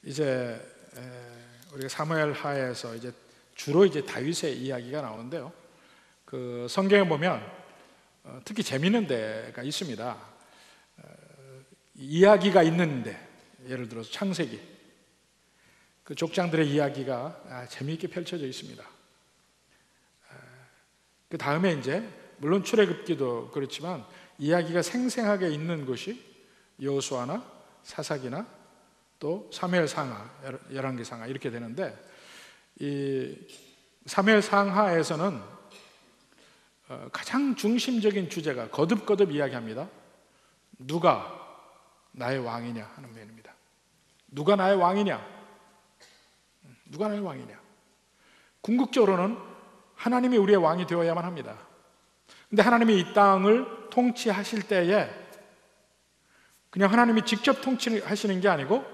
이제 우리가 사무엘 하에서 이제 주로 이제 다윗의 이야기가 나오는데요. 그 성경에 보면 특히 재미있는 데가 있습니다. 이야기가 있는데, 예를 들어서 창세기, 그 족장들의 이야기가 재미있게 펼쳐져 있습니다. 그 다음에 이제 물론 출애굽기도 그렇지만 이야기가 생생하게 있는 것이 여호수아나 사사기나 또 사무엘상하, 열왕기상하 이렇게 되는데, 이 사무엘상하에서는 가장 중심적인 주제가 거듭거듭 이야기합니다. 누가 나의 왕이냐 하는 면입니다. 누가 나의 왕이냐? 누가 나의 왕이냐? 궁극적으로는 하나님이 우리의 왕이 되어야만 합니다. 근데 하나님이 이 땅을 통치하실 때에 그냥 하나님이 직접 통치하시는 게 아니고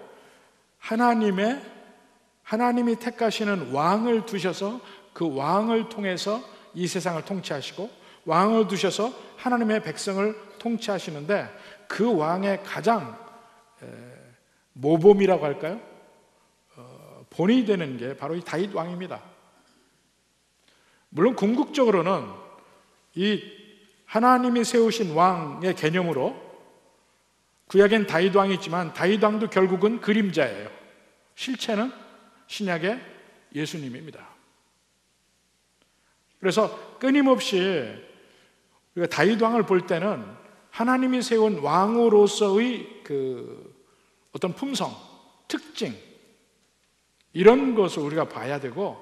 하나님이 택하시는 왕을 두셔서 그 왕을 통해서 이 세상을 통치하시고, 왕을 두셔서 하나님의 백성을 통치하시는데, 그 왕의 가장 모범이라고 할까요? 본이 되는 게 바로 이 다윗 왕입니다. 물론 궁극적으로는 이 하나님이 세우신 왕의 개념으로 구약엔 다윗 왕이 있지만 다윗 왕도 결국은 그림자예요. 실체는 신약의 예수님입니다. 그래서 끊임없이 우리가 다윗 왕을 볼 때는 하나님이 세운 왕으로서의 그 어떤 품성, 특징, 이런 것을 우리가 봐야 되고,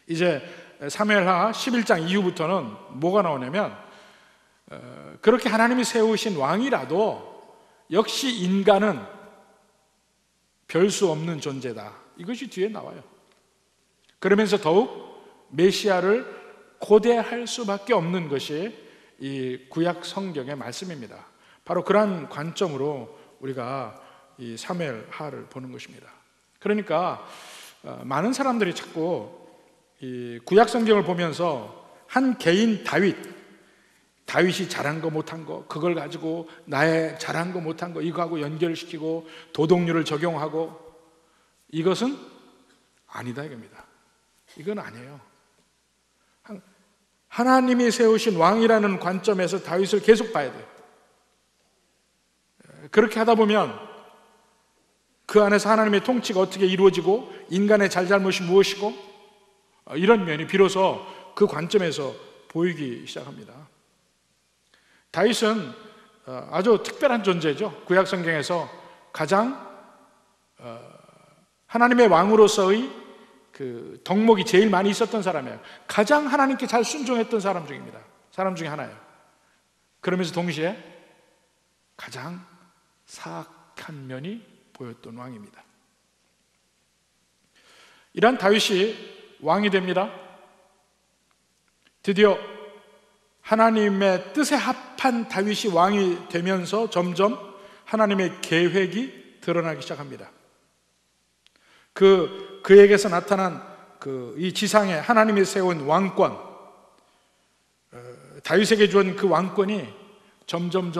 이제 사무엘하 11장 이후부터는 뭐가 나오냐면 그렇게 하나님이 세우신 왕이라도 역시 인간은 별 수 없는 존재다, 이것이 뒤에 나와요. 그러면서 더욱 메시아를 고대할 수밖에 없는 것이 이 구약 성경의 말씀입니다. 바로 그러한 관점으로 우리가 이 사무엘하를 보는 것입니다. 그러니까 많은 사람들이 자꾸 이 구약 성경을 보면서 한 개인 다윗이 잘한 거 못한 거, 그걸 가지고 나의 잘한 거 못한 거 이거하고 연결시키고 도덕률을 적용하고, 이것은 아니다 이겁니다. 이건 아니에요. 하나님이 세우신 왕이라는 관점에서 다윗을 계속 봐야 돼요. 그렇게 하다 보면 그 안에서 하나님의 통치가 어떻게 이루어지고 인간의 잘잘못이 무엇이고, 이런 면이 비로소 그 관점에서 보이기 시작합니다. 다윗은 아주 특별한 존재죠. 구약 성경에서 가장 하나님의 왕으로서의 그 덕목이 제일 많이 있었던 사람이에요. 가장 하나님께 잘 순종했던 사람 중에 하나예요. 그러면서 동시에 가장 사악한 면이 보였던 왕입니다. 이런 다윗이 왕이 됩니다. 드디어 하나님의 뜻에 합한 다윗이 왕이 되면서 점점 하나님의 계획이 드러나기 시작합니다. 그에게서 나타난 이 지상에 하나님이 세운 왕권, 다윗에게 준 그 왕권이 점점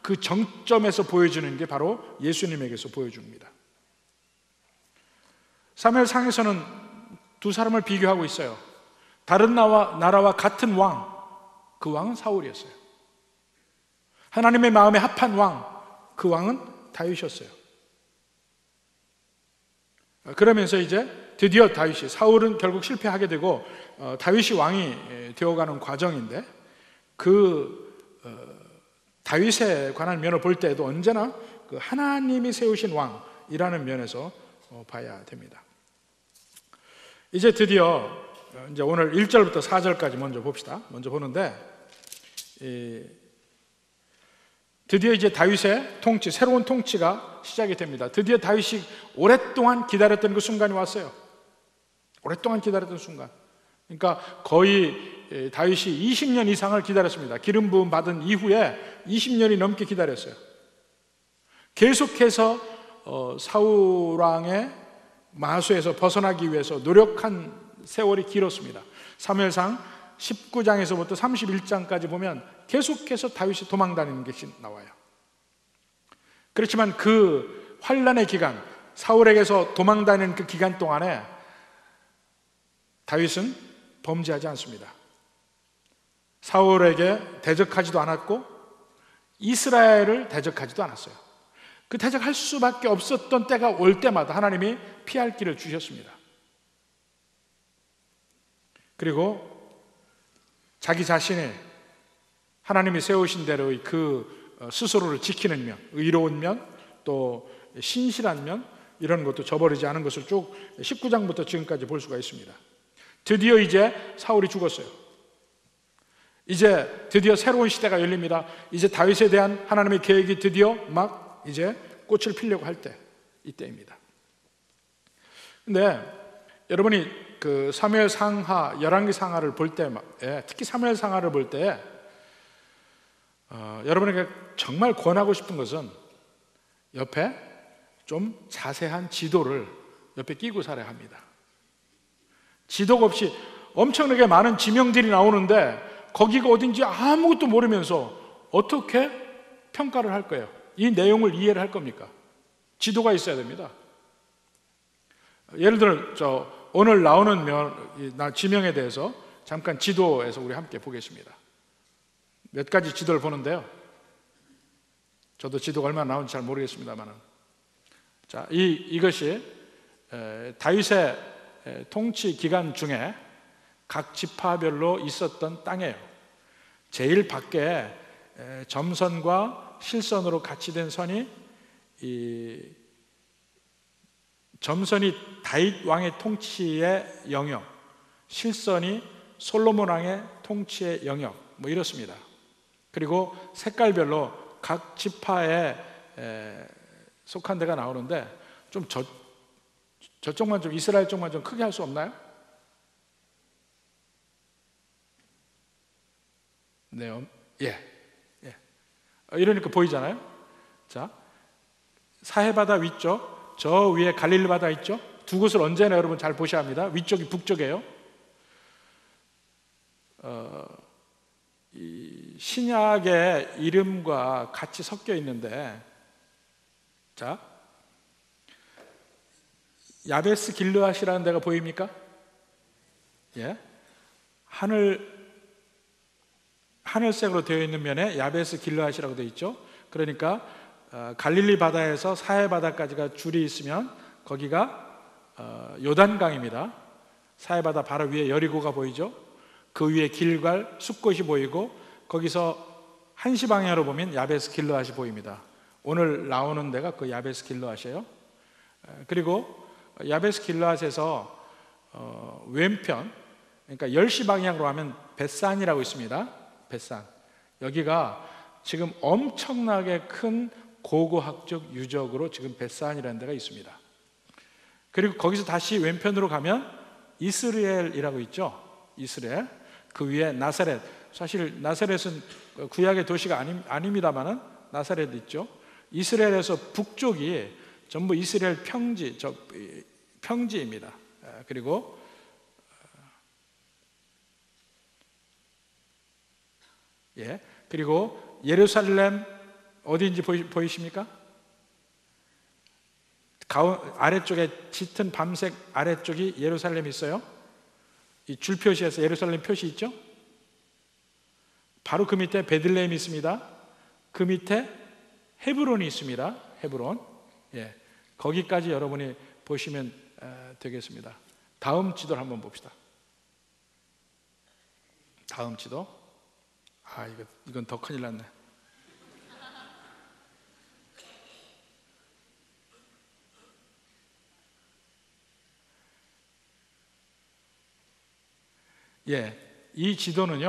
그 정점에서 보여주는 게 바로 예수님에게서 보여줍니다. 사무엘상에서는 두 사람을 비교하고 있어요. 다른 나라와 같은 왕, 그 왕은 사울이었어요. 하나님의 마음에 합한 왕, 그 왕은 다윗이었어요. 그러면서 이제 드디어 사울은 결국 실패하게 되고 다윗이 왕이 되어가는 과정인데, 다윗에 관한 면을 볼 때에도 언제나 그 하나님이 세우신 왕이라는 면에서 봐야 됩니다. 이제 드디어 이제 오늘 1절부터 4절까지 먼저 봅시다. 먼저 보는데, 드디어 이제 다윗의 통치, 새로운 통치가 시작이 됩니다. 드디어 다윗이 오랫동안 기다렸던 그 순간이 왔어요. 오랫동안 기다렸던 순간. 그러니까 거의 다윗이 20년 이상을 기다렸습니다. 기름 부음 받은 이후에 20년이 넘게 기다렸어요. 계속해서 사울 왕의 마수에서 벗어나기 위해서 노력한 세월이 길었습니다. 사무엘상 19장에서부터 31장까지 보면 계속해서 다윗이 도망다니는 것이 나와요. 그렇지만 그 환란의 기간, 사울에게서 도망다니는 그 기간 동안에 다윗은 범죄하지 않습니다. 사울에게 대적하지도 않았고 이스라엘을 대적하지도 않았어요. 그 대적할 수밖에 없었던 때가 올 때마다 하나님이 피할 길을 주셨습니다. 그리고 자기 자신의 하나님이 세우신 대로의 그 스스로를 지키는 면, 의로운 면, 또 신실한 면, 이런 것도 저버리지 않은 것을 쭉 19장부터 지금까지 볼 수가 있습니다. 드디어 이제 사울이 죽었어요. 이제 드디어 새로운 시대가 열립니다. 이제 다윗에 대한 하나님의 계획이 드디어 막 이제 꽃을 피려고 할 때, 이때입니다. 근데 여러분이 그 사무엘 상하, 열왕기 상하를 볼 때, 특히 사무엘 상하를 볼 때 여러분에게 정말 권하고 싶은 것은 옆에 좀 자세한 지도를 옆에 끼고 살아야 합니다. 지도가 없이 엄청나게 많은 지명들이 나오는데 거기가 어딘지 아무것도 모르면서 어떻게 평가를 할 거예요? 이 내용을 이해를 할 겁니까? 지도가 있어야 됩니다. 예를 들어 오늘 나오는 지명에 대해서 잠깐 지도에서 우리 함께 보겠습니다. 몇 가지 지도를 보는데요. 저도 지도가 얼마나 나오는지 잘 모르겠습니다만은, 자, 이것이 다윗의 통치 기간 중에 각 지파별로 있었던 땅이에요. 제일 밖에 점선과 실선으로 같이 된 선이, 이 점선이 다윗 왕의 통치의 영역, 실선이 솔로몬 왕의 통치의 영역, 뭐 이렇습니다. 그리고 색깔별로 각 지파에 속한 데가 나오는데, 좀 저쪽만 좀, 이스라엘 쪽만 좀 크게 할 수 없나요? 네, 이러니까 보이잖아요. 자, 사해 바다 위쪽, 저 위에 갈릴리 바다 있죠? 두 곳을 언제나 여러분 잘 보셔야 합니다. 위쪽이 북쪽이에요. 이 신약의 이름과 같이 섞여 있는데, 자, 야베스 길르앗이라는 데가 보입니까? 예, 하늘색으로 되어 있는 면에 야베스 길르앗이라고 되어 있죠. 그러니까 갈릴리 바다에서 사해 바다까지가 줄이 있으면 거기가 요단강입니다. 사해 바다 바로 위에 여리고가 보이죠. 그 위에 길갈, 숲곳이 보이고, 거기서 한시 방향으로 보면 야베스 길르앗이 보입니다. 오늘 나오는 데가 그 야베스 길르앗이에요. 그리고 야베스 길르앗에서 왼편, 그러니까 10시 방향으로 하면 벳산이라고 있습니다. 벳산. 여기가 지금 엄청나게 큰 고고학적 유적으로 지금 벳산이라는 데가 있습니다. 그리고 거기서 다시 왼편으로 가면 이스라엘이라고 있죠. 이스라엘. 그 위에 나사렛. 사실 나사렛은 구약의 도시가 아닙니다만은 나사렛 있죠. 이스라엘에서 북쪽이 전부 이스라엘 평지입니다. 그리고 그리고 예루살렘 어디인지 보이십니까? 아래쪽에 짙은 밤색 아래쪽이 예루살렘이 있어요. 이 줄 표시에서 예루살렘 표시 있죠? 바로 그 밑에 베들레헴이 있습니다. 그 밑에 헤브론이 있습니다. 헤브론. 거기까지 여러분이 보시면 되겠습니다. 다음 지도를 한번 봅시다. 다음 지도. 이건 더 큰일 났네. 이 지도는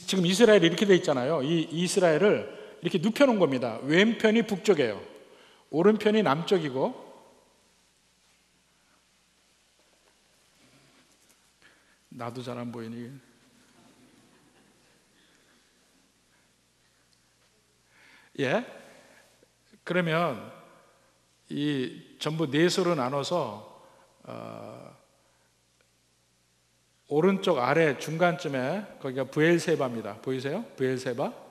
지금 이스라엘이 이렇게 돼 있잖아요. 이 이스라엘을 이렇게 눕혀놓은 겁니다. 왼편이 북쪽이에요. 오른편이 남쪽이고, 나도 잘 안 보이니. 그러면 이 전부 넷으로 나눠서 오른쪽 아래 중간쯤에 거기가 브엘세바입니다. 보이세요? 브엘세바.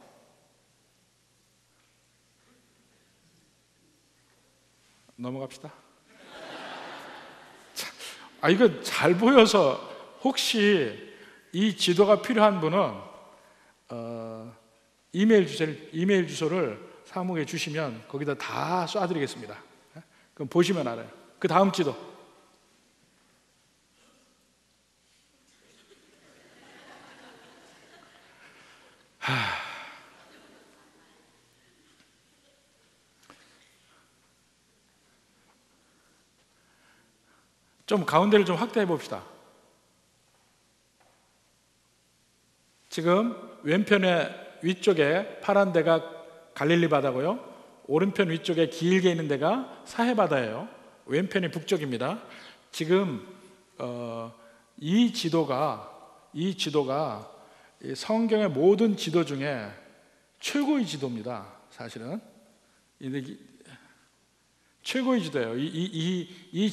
넘어갑시다. 이거 잘 보여서 혹시 이 지도가 필요한 분은 이메일 주소를 사무국에 주시면 거기다 다 쏴드리겠습니다. 그럼 보시면 알아요. 그 다음 지도. 좀 가운데를 좀 확대해 봅시다. 지금 왼편의 위쪽에 파란 데가 갈릴리 바다고요. 오른편 위쪽에 길게 있는 데가 사해 바다예요. 왼편이 북쪽입니다. 지금 이 지도가 이 성경의 모든 지도 중에 최고의 지도입니다. 사실은 최고의 지도예요. 이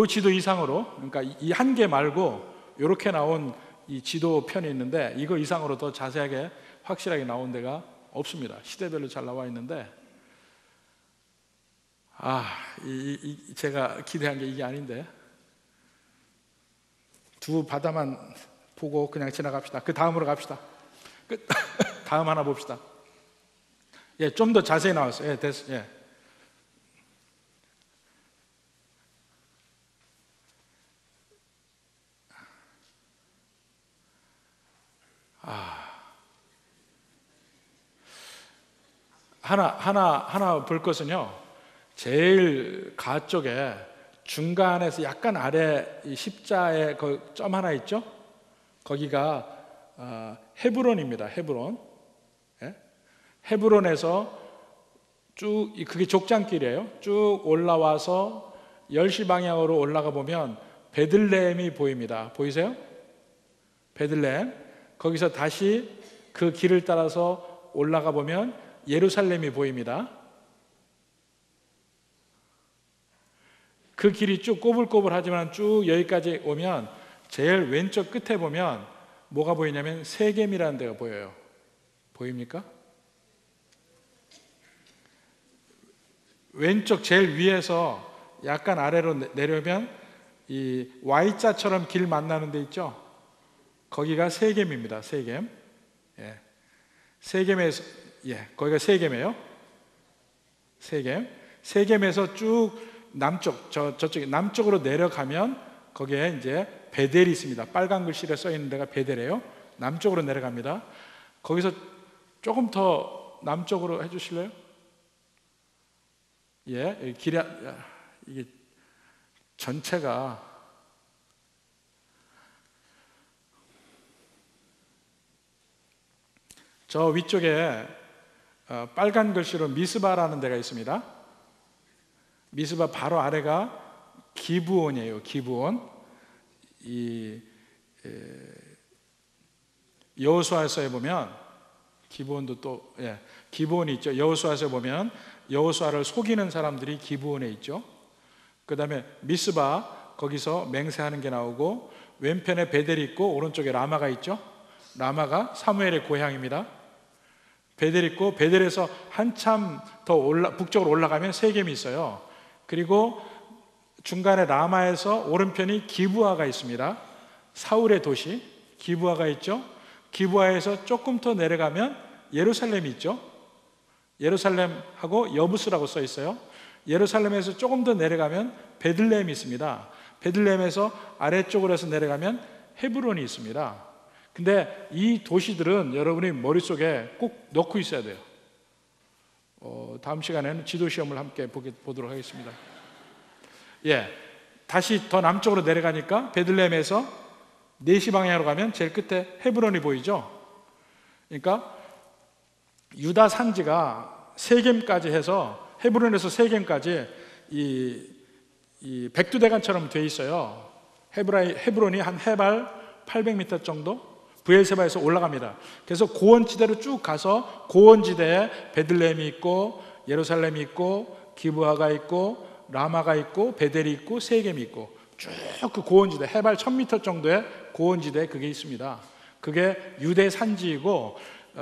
지도 이상으로, 그러니까 이 한 개 말고 이렇게 나온 이 지도 편이 있는데 이거 이상으로 더 자세하게 확실하게 나온 데가 없습니다. 시대별로 잘 나와 있는데 제가 기대한 게 이게 아닌데 두 바다만 보고 그냥 지나갑시다. 그 다음으로 갑시다. 다음 하나 봅시다. 예, 좀 더 자세히 나왔어요. 예, 됐어. 예. 하나 볼 것은요, 제일 가 쪽에 중간에서 약간 아래 이 십자에 그 점 하나 있죠? 거기가 헤브론입니다. 헤브론. 예? 헤브론에서 쭉 그게 족장길이에요. 쭉 올라와서 10시 방향으로 올라가 보면 베들레헴이 보입니다. 보이세요? 베들레헴. 거기서 다시 그 길을 따라서 올라가 보면 예루살렘이 보입니다. 그 길이 쭉 꼬불꼬불하지만 쭉 여기까지 오면 제일 왼쪽 끝에 보면 뭐가 보이냐면 세겜이라는 데가 보여요. 보입니까? 왼쪽 제일 위에서 약간 아래로 내려오면 이 Y자처럼 길 만나는 데 있죠? 거기가 세겜입니다. 세겜. 예. 세겜에서, 예, 거기가 세겜이에요. 세겜에서 쭉 남쪽, 저쪽에 남쪽으로 내려가면 거기에 이제 베델이 있습니다. 빨간 글씨로 써 있는 데가 베델이에요. 남쪽으로 내려갑니다. 거기서 조금 더 남쪽으로 해주실래요? 예, 길이 이게 전체가 저 위쪽에 빨간 글씨로 미스바라는 데가 있습니다. 미스바 바로 아래가 기브온이에요. 기브온. 이 여호수아서에 보면 기브온도 또 기브온이 있죠. 여호수아서에 보면 여호수아를 속이는 사람들이 기브온에 있죠. 그 다음에 미스바 거기서 맹세하는 게 나오고 왼편에 베델이 있고 오른쪽에 라마가 있죠. 라마가 사무엘의 고향입니다. 베델 있고 베델에서 한참 더 북쪽으로 올라가면 세겜이 있어요. 그리고 중간에 라마에서 오른편이 기브아가 있습니다. 사울의 도시 기브아가 있죠. 기브아에서 조금 더 내려가면 예루살렘이 있죠. 예루살렘하고 여부스라고 써 있어요. 예루살렘에서 조금 더 내려가면 베들레헴이 있습니다. 베들레헴에서 아래쪽으로 해서 내려가면 헤브론이 있습니다. 근데 이 도시들은 여러분이 머릿속에 꼭 넣고 있어야 돼요. 다음 시간에는 지도 시험을 함께 보도록 하겠습니다. 예, 다시 더 남쪽으로 내려가니까 베들레헴에서 4시 방향으로 가면 제일 끝에 헤브론이 보이죠. 그러니까 유다 산지가 세겜까지 해서 헤브론에서 세겜까지 이 백두대간처럼 돼 있어요. 헤브론이 한 해발 800m 정도 브엘세바에서 올라갑니다. 그래서 고원지대로 쭉 가서 고원지대에 베들레헴이 있고 예루살렘이 있고 기브아가 있고 라마가 있고 베델이 있고 세겜이 있고 쭉 그 고원지대 해발 1000m 정도의 고원지대에 그게 있습니다. 그게 유대 산지이고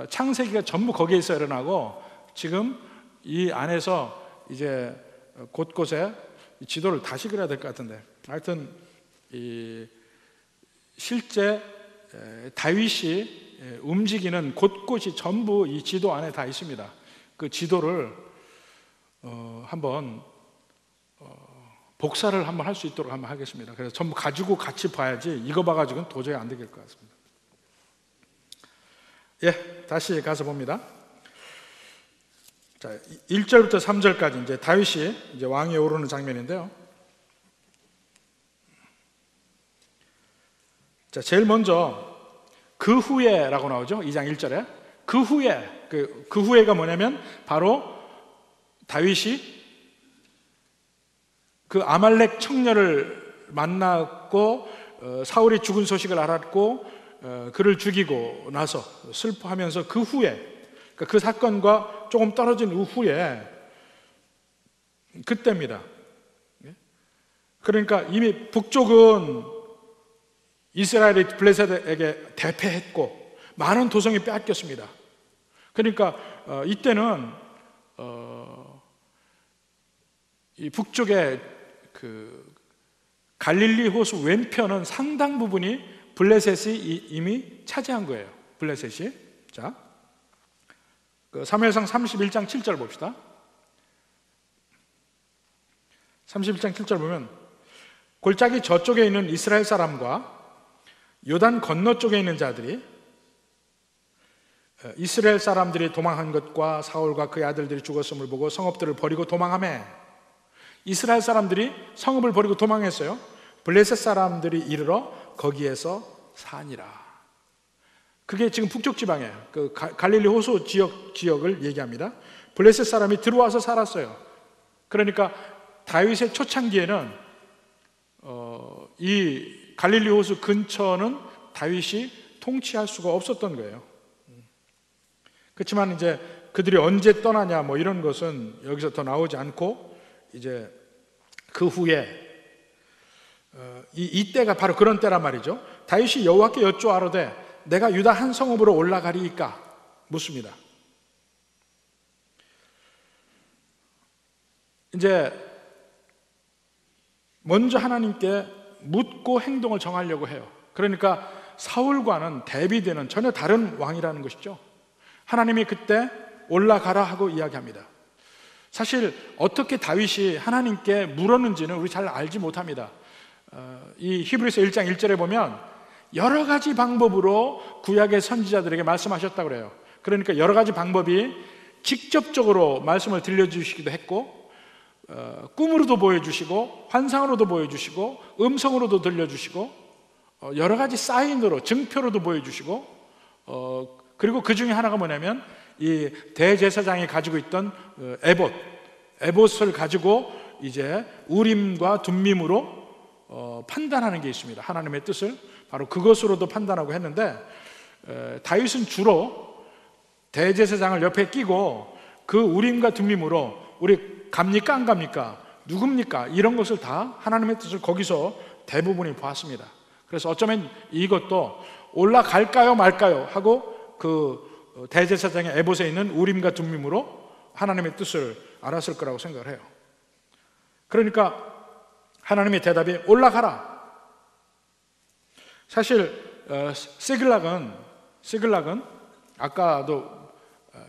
창세기가 전부 거기에서 일어나고 지금 이 안에서 이제 곳곳에 지도를 다시 그려야 될 것 같은데, 하여튼 실제 다윗이 움직이는 곳곳이 전부 이 지도 안에 다 있습니다. 그 지도를 한번 복사를 한번 할 수 있도록 한번 하겠습니다. 그래서 전부 가지고 같이 봐야지 이거 봐가지고는 도저히 안 되길 것 같습니다. 예, 다시 가서 봅니다. 자, 1절부터 3절까지 이제 다윗이 이제 왕위에 오르는 장면인데요. 자, 제일 먼저 그 후에라고 나오죠. 2장 1절에 그 후에, 그 후에가 뭐냐면 바로 다윗이 그 아말렉 청년을 만났고 사울이 죽은 소식을 알았고 그를 죽이고 나서 슬퍼하면서 그 후에, 그러니까 그 사건과 조금 떨어진 후에 그때입니다. 그러니까 이미 북쪽은 이스라엘이 블레셋에게 대패했고 많은 도성이 빼앗겼습니다. 그러니까 이때는 이 북쪽의 그 갈릴리 호수 왼편은 상당 부분이 블레셋이 이미 차지한 거예요. 블레셋이. 자, 그 사무엘상 31장 7절 봅시다. 31장 7절 보면 골짜기 저쪽에 있는 이스라엘 사람과 요단 건너 쪽에 있는 자들이 이스라엘 사람들이 도망한 것과 사울과 그의 아들들이 죽었음을 보고 성읍들을 버리고 도망하매, 이스라엘 사람들이 성읍을 버리고 도망했어요. 블레셋 사람들이 이르러 거기에서 사니라. 그게 지금 북쪽 지방이에요. 그 갈릴리 호수 지역을 얘기합니다. 블레셋 사람이 들어와서 살았어요. 그러니까 다윗의 초창기에는 이 갈릴리 호수 근처는 다윗이 통치할 수가 없었던 거예요. 그렇지만 이제 그들이 언제 떠나냐 뭐 이런 것은 여기서 더 나오지 않고, 이제 그 후에 이때가 바로 그런 때란 말이죠. 다윗이 여호와께 여쭈아로되 내가 유다 한 성읍으로 올라가리이까 묻습니다. 이제 먼저 하나님께 묻고 행동을 정하려고 해요. 그러니까 사울과는 대비되는 전혀 다른 왕이라는 것이죠. 하나님이 그때 올라가라 하고 이야기합니다. 사실 어떻게 다윗이 하나님께 물었는지는 우리 잘 알지 못합니다. 이 히브리서 1장 1절에 보면 여러 가지 방법으로 구약의 선지자들에게 말씀하셨다고 그래요. 그러니까 여러 가지 방법이 직접적으로 말씀을 들려주시기도 했고, 꿈으로도 보여주시고 환상으로도 보여주시고 음성으로도 들려주시고 여러 가지 사인으로 증표로도 보여주시고, 그리고 그 중에 하나가 뭐냐면 이 대제사장이 가지고 있던 에봇을 가지고 이제 우림과 둠밈으로 판단하는 게 있습니다. 하나님의 뜻을 바로 그것으로도 판단하고 했는데, 다윗은 주로 대제사장을 옆에 끼고 그 우림과 둠밈으로 우리 갑니까 안 갑니까? 누굽니까? 이런 것을 다 하나님의 뜻을 거기서 대부분이 보았습니다. 그래서 어쩌면 이것도 올라갈까요 말까요 하고 그 대제사장의 에봇에 있는 우림과 둠밈으로 하나님의 뜻을 알았을 거라고 생각을 해요. 그러니까 하나님의 대답이 올라가라. 사실 시글락은 아까도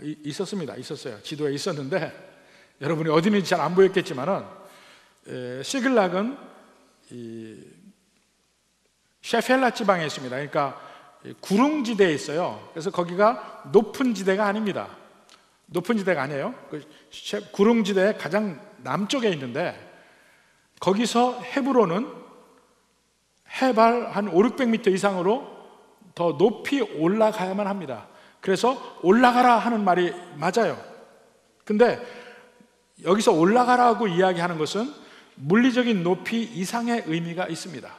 있었어요. 지도에 있었는데 여러분이 어디 있는지 잘 안 보였겠지만은 시글락은 이 셰펠라 지방에 있습니다. 그러니까 구릉지대에 있어요. 그래서 거기가 높은 지대가 아닙니다. 높은 지대가 아니에요. 구릉지대의 가장 남쪽에 있는데, 거기서 헤브론은 해발 한 500-600m 이상으로 더 높이 올라가야만 합니다. 그래서 올라가라 하는 말이 맞아요. 근데 여기서 올라가라고 이야기하는 것은 물리적인 높이 이상의 의미가 있습니다.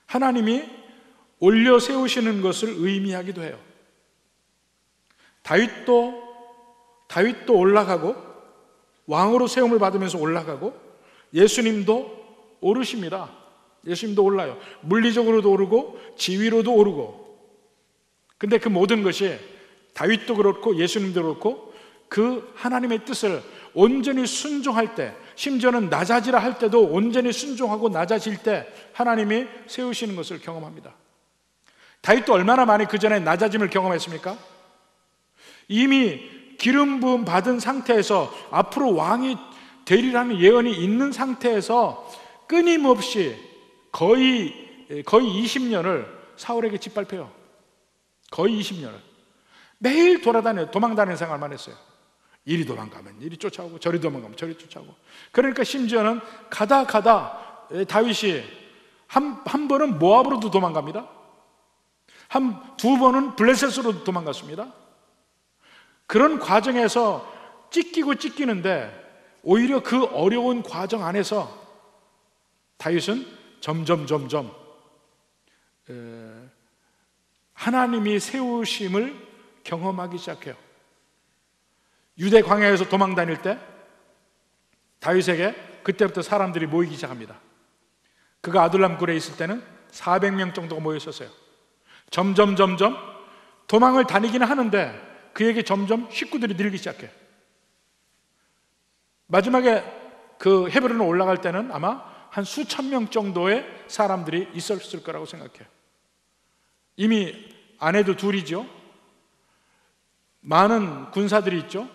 하나님이 올려 세우시는 것을 의미하기도 해요. 다윗도 올라가고 왕으로 세움을 받으면서 올라가고, 예수님도 오르십니다. 예수님도 올라요. 물리적으로도 오르고 지위로도 오르고. 근데 그 모든 것이 다윗도 그렇고 예수님도 그렇고 그 하나님의 뜻을 온전히 순종할 때, 심지어는 낮아지라 할 때도 온전히 순종하고 낮아질 때 하나님이 세우시는 것을 경험합니다. 다윗도 얼마나 많이 그 전에 낮아짐을 경험했습니까? 이미 기름 부음 받은 상태에서 앞으로 왕이 되리라는 예언이 있는 상태에서 끊임없이 거의 20년을 사울에게 짓밟혀요. 거의 20년을 매일 도망다니는 생활만 했어요. 이리 도망가면 이리 쫓아오고 저리 도망가면 저리 쫓아오고. 그러니까 심지어는 가다 다윗이 한 번은 모압으로도 도망갑니다. 두 번은 블레셋으로 도망갔습니다. 그런 과정에서 찢기는데 오히려 그 어려운 과정 안에서 다윗은 점점 하나님이 세우심을 경험하기 시작해요. 유대 광야에서 도망 다닐 때 다윗에게 그때부터 사람들이 모이기 시작합니다. 그가 아둘람 굴에 있을 때는 400명 정도가 모여 있었어요. 점점 도망을 다니기는 하는데 그에게 점점 식구들이 늘기 시작해요. 마지막에 그 헤브론에 올라갈 때는 아마 한 수천 명 정도의 사람들이 있었을 거라고 생각해요. 이미 아내도 둘이죠. 많은 군사들이 있죠.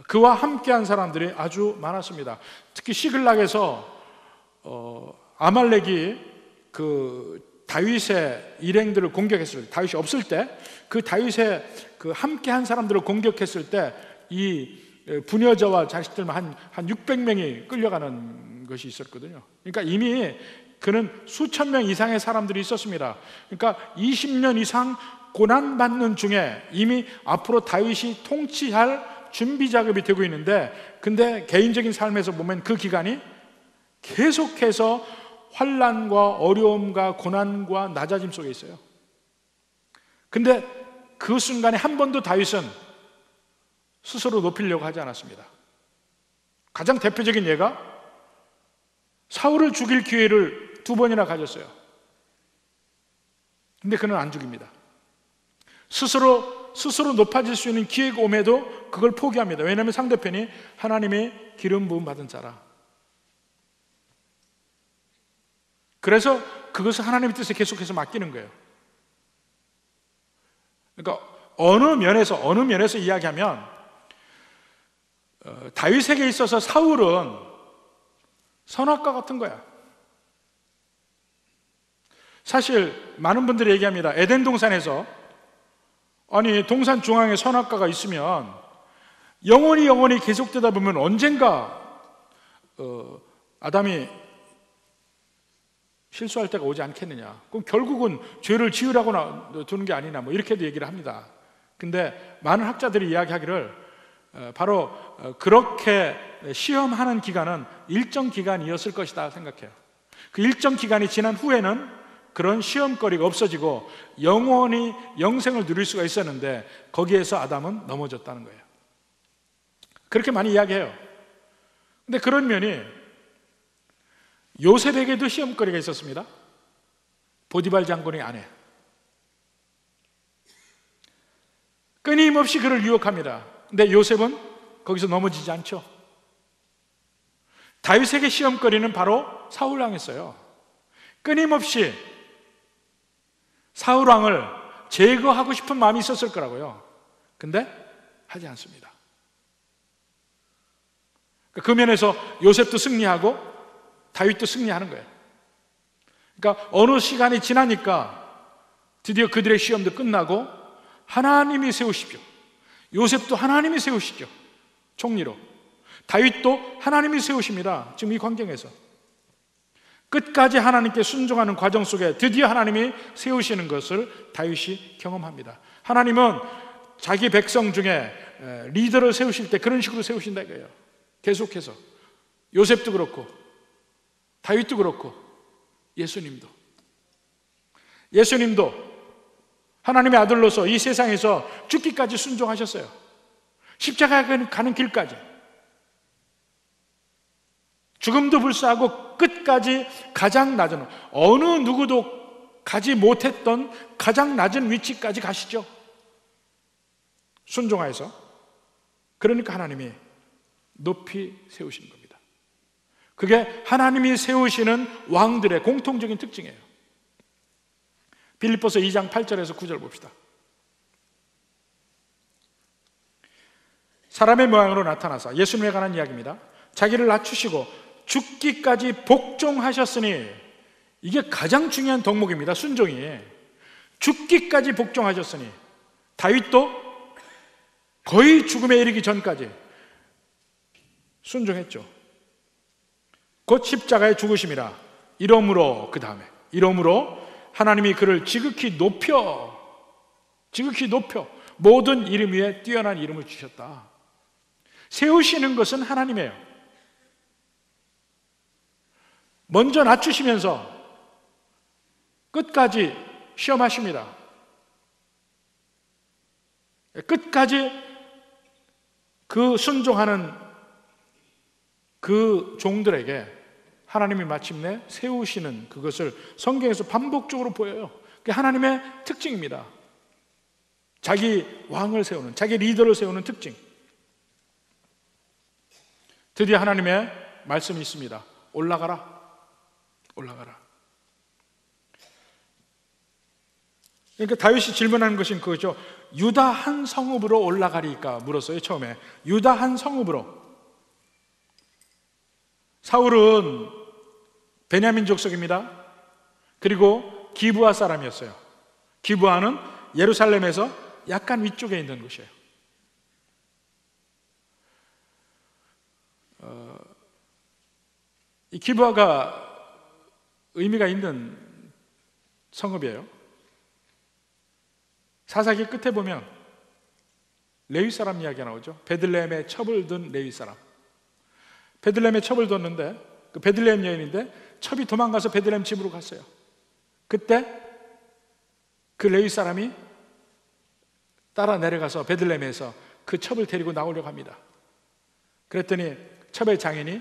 그와 함께한 사람들이 아주 많았습니다. 특히 시글락에서 아말렉이 그 다윗의 일행들을 공격했을 때, 다윗이 없을 때 그 다윗의 그 함께한 사람들을 공격했을 때 이 부녀자와 자식들만 한 600명이 끌려가는 것이 있었거든요. 그러니까 이미 그는 수천 명 이상의 사람들이 있었습니다. 그러니까 20년 이상 고난받는 중에 이미 앞으로 다윗이 통치할 준비 작업이 되고 있는데, 근데 개인적인 삶에서 보면 그 기간이 계속해서 환난과 어려움과 고난과 낮아짐 속에 있어요. 근데 그 순간에 한 번도 다윗은 스스로 높이려고 하지 않았습니다. 가장 대표적인 예가 사울을 죽일 기회를 2번이나 가졌어요. 근데 그는 안 죽입니다. 스스로 높아질 수 있는 기회가 옴에도 그걸 포기합니다. 왜냐하면 상대편이 하나님의 기름 부음 받은 자라. 그래서 그것을 하나님의 뜻에 계속해서 맡기는 거예요. 그러니까 어느 면에서 이야기하면 다윗에게 있어서 사울은 선악과 같은 거야. 사실 많은 분들이 얘기합니다. 에덴 동산에서 아니 동산 중앙에 선악과가 있으면 영원히 계속되다 보면 언젠가 아담이 실수할 때가 오지 않겠느냐. 그럼 결국은 죄를 지으라고 두는 게 아니냐, 뭐 이렇게도 얘기를 합니다. 근데 많은 학자들이 이야기하기를 바로 그렇게 시험하는 기간은 일정 기간이었을 것이다 생각해요. 그 일정 기간이 지난 후에는 그런 시험거리가 없어지고 영원히 영생을 누릴 수가 있었는데 거기에서 아담은 넘어졌다는 거예요. 그렇게 많이 이야기해요. 근데 그런 면이 요셉에게도 시험거리가 있었습니다. 보디발 장군의 아내. 끊임없이 그를 유혹합니다. 근데 요셉은 거기서 넘어지지 않죠. 다윗에게 시험거리는 바로 사울왕이었어요. 끊임없이 사울왕을 제거하고 싶은 마음이 있었을 거라고요. 근데 하지 않습니다. 그 면에서 요셉도 승리하고 다윗도 승리하는 거예요. 그러니까 어느 시간이 지나니까 드디어 그들의 시험도 끝나고 하나님이 세우십시오. 요셉도 하나님이 세우시죠. 총리로. 다윗도 하나님이 세우십니다. 지금 이 광경에서 끝까지 하나님께 순종하는 과정 속에 드디어 하나님이 세우시는 것을 다윗이 경험합니다. 하나님은 자기 백성 중에 리더를 세우실 때 그런 식으로 세우신다 이거예요. 계속해서 요셉도 그렇고 다윗도 그렇고 예수님도 하나님의 아들로서 이 세상에서 죽기까지 순종하셨어요. 십자가에 가는 길까지 죽음도 불사하고 끝까지 가장 낮은, 어느 누구도 가지 못했던 가장 낮은 위치까지 가시죠. 순종하여서. 그러니까 하나님이 높이 세우신 겁니다. 그게 하나님이 세우시는 왕들의 공통적인 특징이에요. 빌립보서 2장 8절에서 9절 봅시다. 사람의 모양으로 나타나사, 예수님에 관한 이야기입니다. 자기를 낮추시고 죽기까지 복종하셨으니, 이게 가장 중요한 덕목입니다. 순종이. 죽기까지 복종하셨으니, 다윗도 거의 죽음에 이르기 전까지 순종했죠. 곧 십자가에 죽으심이라. 이러므로, 그 다음에 이러므로 하나님이 그를 지극히 높여 모든 이름 위에 뛰어난 이름을 주셨다. 세우시는 것은 하나님이에요. 먼저 낮추시면서 끝까지 시험하십니다. 끝까지 그 순종하는 그 종들에게 하나님이 마침내 세우시는 그것을 성경에서 반복적으로 보여요. 그게 하나님의 특징입니다. 자기 왕을 세우는, 자기 리더를 세우는 특징. 드디어 하나님의 말씀이 있습니다. 올라가라. 그러니까 다윗이 질문하는 것은 그거죠. 유다 한 성읍으로 올라가리까 물었어요. 처음에 유다 한 성읍으로. 사울은 베냐민 족속입니다. 그리고 기브아 사람이었어요. 기브아는 예루살렘에서 약간 위쪽에 있는 곳이에요. 이 기브아가 의미가 있는 성읍이에요. 사사기 끝에 보면 레위 사람 이야기가 나오죠. 베들레헴에 첩을 든 레위 사람. 베들레헴에 첩을 뒀는데, 그 베들레헴 여인인데 첩이 도망가서 베들레헴 집으로 갔어요. 그때 그 레위 사람이 따라 내려가서 베들레헴에서 그 첩을 데리고 나오려고 합니다. 그랬더니 첩의 장인이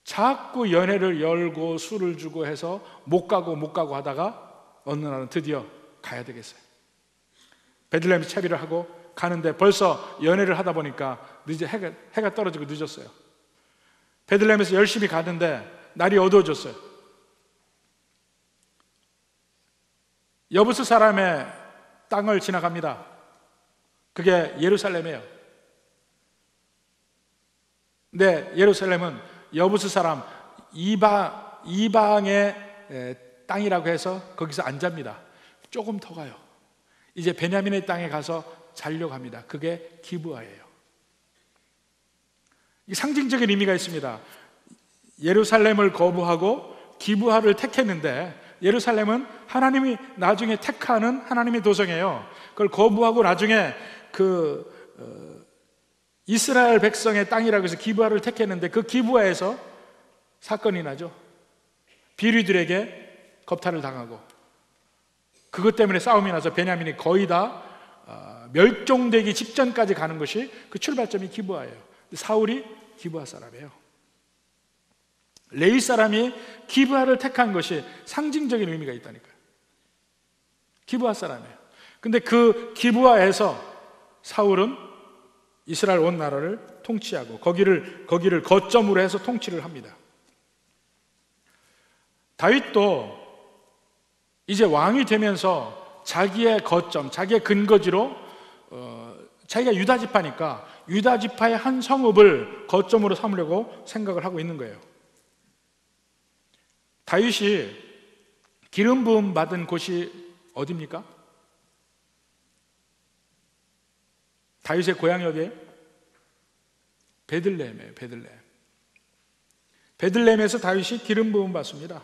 자꾸 연회를 열고 술을 주고 해서 못 가고 하다가 어느 날은 드디어 가야 되겠어요. 베들레헴 채비를 하고 가는데 벌써 연회를 하다 보니까 해가 떨어지고 늦었어요. 베들레헴에서 열심히 가는데 날이 어두워졌어요. 여부스 사람의 땅을 지나갑니다. 그게 예루살렘이에요. 근데 예루살렘은 여부스 사람 이방의 땅이라고 해서 거기서 안 잡니다. 조금 더 가요. 이제 베냐민의 땅에 가서 자려고 합니다. 그게 기브아예요. 이 상징적인 의미가 있습니다. 예루살렘을 거부하고 기브아를 택했는데, 예루살렘은 하나님이 나중에 택하는 하나님의 도성이에요. 그걸 거부하고 나중에 이스라엘 백성의 땅이라고 해서 기브아를 택했는데, 그 기브아에서 사건이 나죠. 비류들에게 겁탈을 당하고 그것 때문에 싸움이 나서 베냐민이 거의 다 멸종되기 직전까지 가는 것이 그 출발점이 기브아예요. 사울이 기브아 사람이에요. 레위 사람이 기브아를 택한 것이 상징적인 의미가 있다니까요. 기브아 사람이에요. 근데 그 기브아에서 사울은 이스라엘 온 나라를 통치하고 거기를 거점으로 해서 통치를 합니다. 다윗도 이제 왕이 되면서 자기의 거점, 자기의 근거지로 자기가 유다 지파니까 유다 지파의 한 성읍을 거점으로 삼으려고 생각을 하고 있는 거예요. 다윗이 기름 부음 받은 곳이 어디입니까? 다윗의 고향이 어디예요? 베들레헴이에요. 베들레헴에서 다윗이 기름 부음 받습니다.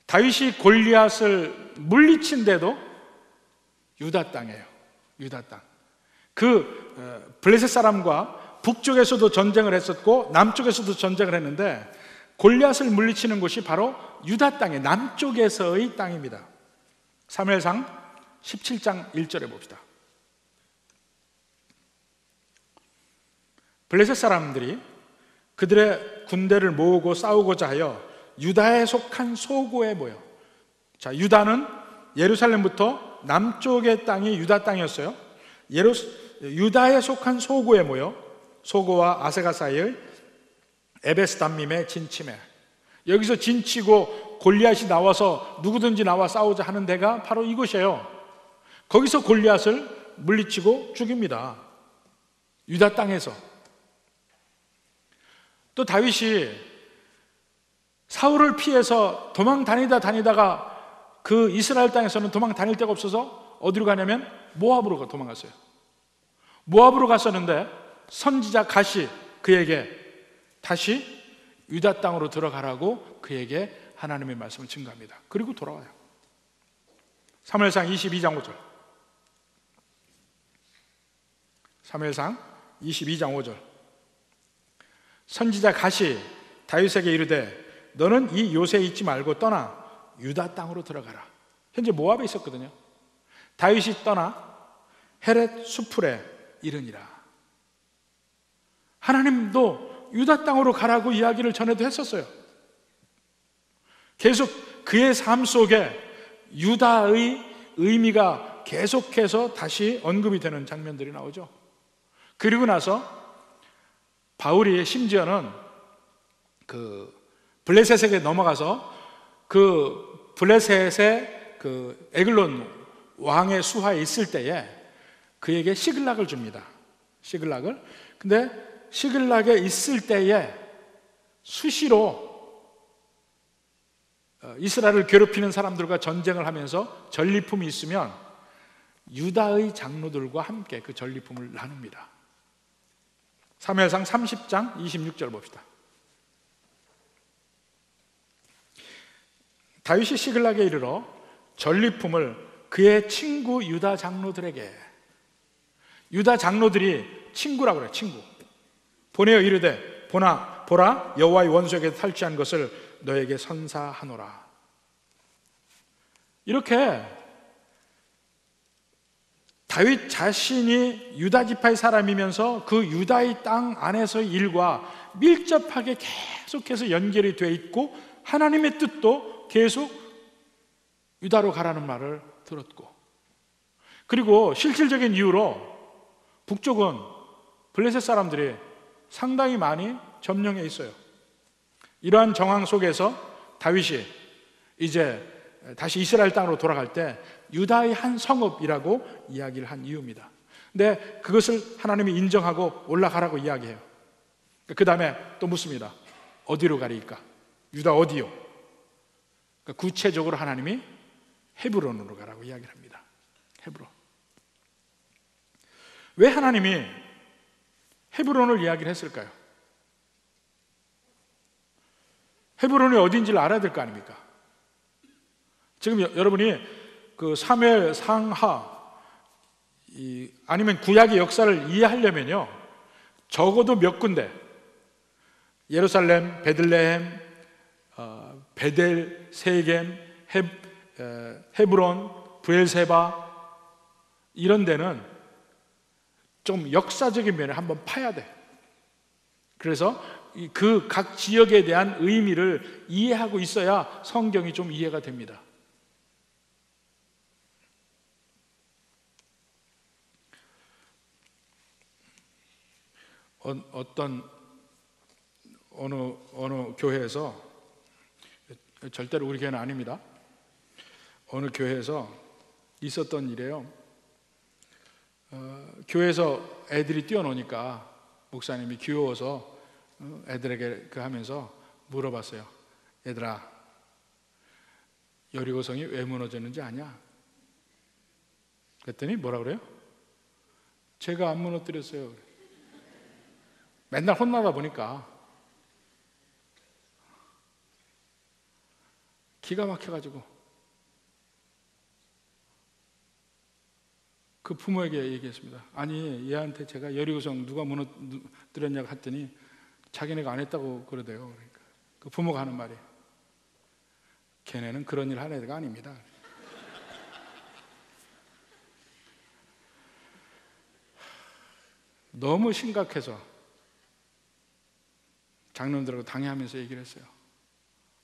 다윗이 골리앗을 물리친데도 유다 땅이에요. 유다 땅. 블레셋 사람과 북쪽에서도 전쟁을 했었고 남쪽에서도 전쟁을 했는데, 골리앗을 물리치는 곳이 바로 유다 땅의 남쪽에서의 땅입니다. 사무엘상 17장 1절에 봅시다. 블레셋 사람들이 그들의 군대를 모으고 싸우고자 하여 유다에 속한 소고에 모여. 자, 유다는 예루살렘부터 남쪽의 땅이 유다 땅이었어요. 유다에 속한 소고에 모여 소고와 아세가 사이의 에베스담밈에 진침해. 여기서 진치고 골리앗이 나와서 누구든지 나와 싸우자 하는 데가 바로 이곳이에요. 거기서 골리앗을 물리치고 죽입니다. 유다 땅에서. 또 다윗이 사울을 피해서 도망 다니다가 그 이스라엘 땅에서는 도망 다닐 데가 없어서 어디로 가냐면 모압으로 도망갔어요. 모압으로 갔었는데 선지자 갓이 그에게 다시 유다 땅으로 들어가라고 그에게 하나님의 말씀을 증거합니다. 그리고 돌아와요. 사무엘상 22장 5절. 사무엘상 22장 5절. 선지자 갓이 다윗에게 이르되 너는 이 요새에 있지 말고 떠나 유다 땅으로 들어가라. 현재 모압에 있었거든요. 다윗이 떠나 헤렛 수풀에 이르니라. 하나님도 유다 땅으로 가라고 이야기를 전에도 했었어요. 계속 그의 삶 속에 유다의 의미가 계속해서 다시 언급이 되는 장면들이 나오죠. 그리고 나서 바울이 심지어는 그 블레셋에게 넘어가서 그 블레셋의 그 에글론 왕의 수하에 있을 때에 그에게 시글락을 줍니다. 시글락을. 근데 시글락에 있을 때에 수시로 이스라엘을 괴롭히는 사람들과 전쟁을 하면서 전리품이 있으면 유다의 장로들과 함께 그 전리품을 나눕니다. 사무엘상 30장 26절 봅시다. 다윗이 시글락에 이르러 전리품을 그의 친구 유다 장로들에게, 유다 장로들이 친구라고 그래요. 친구. 보내어 이르되 보라 여호와의 원수에게 탈취한 것을 너에게 선사하노라. 이렇게 다윗 자신이 유다 지파의 사람이면서 그 유다의 땅 안에서의 일과 밀접하게 계속해서 연결이 돼 있고 하나님의 뜻도 계속 유다로 가라는 말을 들었고, 그리고 실질적인 이유로 북쪽은 블레셋 사람들이 상당히 많이 점령해 있어요. 이러한 정황 속에서 다윗이 이제 다시 이스라엘 땅으로 돌아갈 때 유다의 한 성읍이라고 이야기를 한 이유입니다. 근데 그것을 하나님이 인정하고 올라가라고 이야기해요. 그 다음에 또 묻습니다. 어디로 가리까? 유다 어디요? 구체적으로 하나님이 헤브론으로 가라고 이야기를 합니다. 헤브론. 왜 하나님이 헤브론을 이야기를 했을까요? 헤브론이 어딘지를 알아야 될 거 아닙니까? 지금 여러분이 그 사무엘 상하 아니면 구약의 역사를 이해하려면요, 적어도 몇 군데, 예루살렘, 베들레헴, 베델, 세겜, 헤브론, 브엘세바, 이런 데는 좀 역사적인 면을 한번 파야 돼. 그래서 그 각 지역에 대한 의미를 이해하고 있어야 성경이 좀 이해가 됩니다. 어느 교회에서, 절대로 우리 교회는 아닙니다. 어느 교회에서 있었던 일이에요. 교회에서 애들이 뛰어노니까 목사님이 귀여워서 애들에게 그 하면서 물어봤어요. 얘들아, 여리고성이 왜 무너졌는지 아냐? 그랬더니 뭐라 그래요? 제가 안 무너뜨렸어요. 맨날 혼나다 보니까 기가 막혀가지고 그 부모에게 얘기했습니다. 아니, 얘한테 제가 여리고성 누가 무너뜨렸냐고 했더니 자기네가 안 했다고 그러대요. 그러니까 그 부모가 하는 말이, 걔네는 그런 일 하는 애가 아닙니다. 너무 심각해서 장로들하고 당회하면서 얘기를 했어요.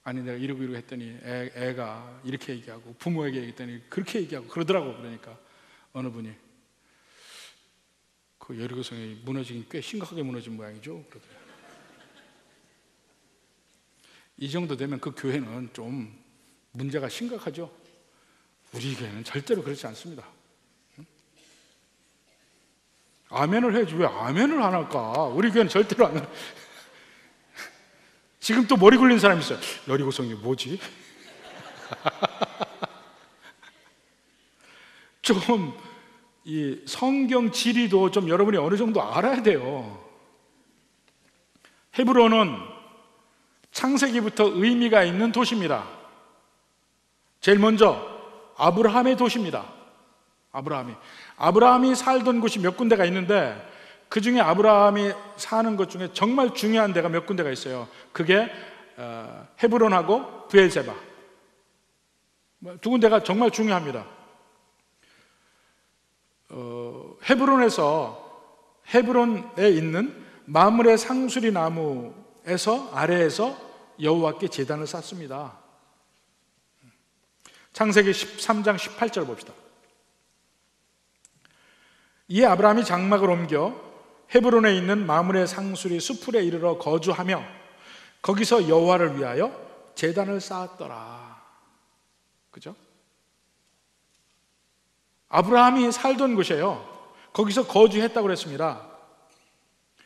아니, 내가 이러고 했더니 애가 이렇게 얘기하고 부모에게 얘기했더니 그렇게 얘기하고 그러더라고. 그러니까 어느 분이, 그 여리고성이 무너지긴 꽤 심각하게 무너진 모양이죠. 그러더라고요. 이 정도 되면 그 교회는 좀 문제가 심각하죠. 우리 교회는 절대로 그렇지 않습니다. 아멘을 해야지 왜 아멘을 안 할까? 우리 교회는 절대로 안 해. 지금 또 머리 굴린 사람이 있어요. 여리고성이 뭐지? 좀 이 성경 지리도 좀 여러분이 어느 정도 알아야 돼요. 헤브론은 창세기부터 의미가 있는 도시입니다. 제일 먼저 아브라함의 도시입니다. 아브라함이 살던 곳이 몇 군데가 있는데 그 중에 아브라함이 사는 것 중에 정말 중요한 데가 몇 군데가 있어요. 그게 헤브론하고 브엘세바 두 군데가 정말 중요합니다. 헤브론에 있는 마므레 상수리 나무에서 아래에서 여호와께 제단을 쌓습니다. 창세기 13장 18절 봅시다. 이에 아브라함이 장막을 옮겨 헤브론에 있는 마므레 상수리 수풀에 이르러 거주하며 거기서 여호와를 위하여 제단을 쌓았더라. 그죠? 아브라함이 살던 곳이에요. 거기서 거주했다고 그랬습니다.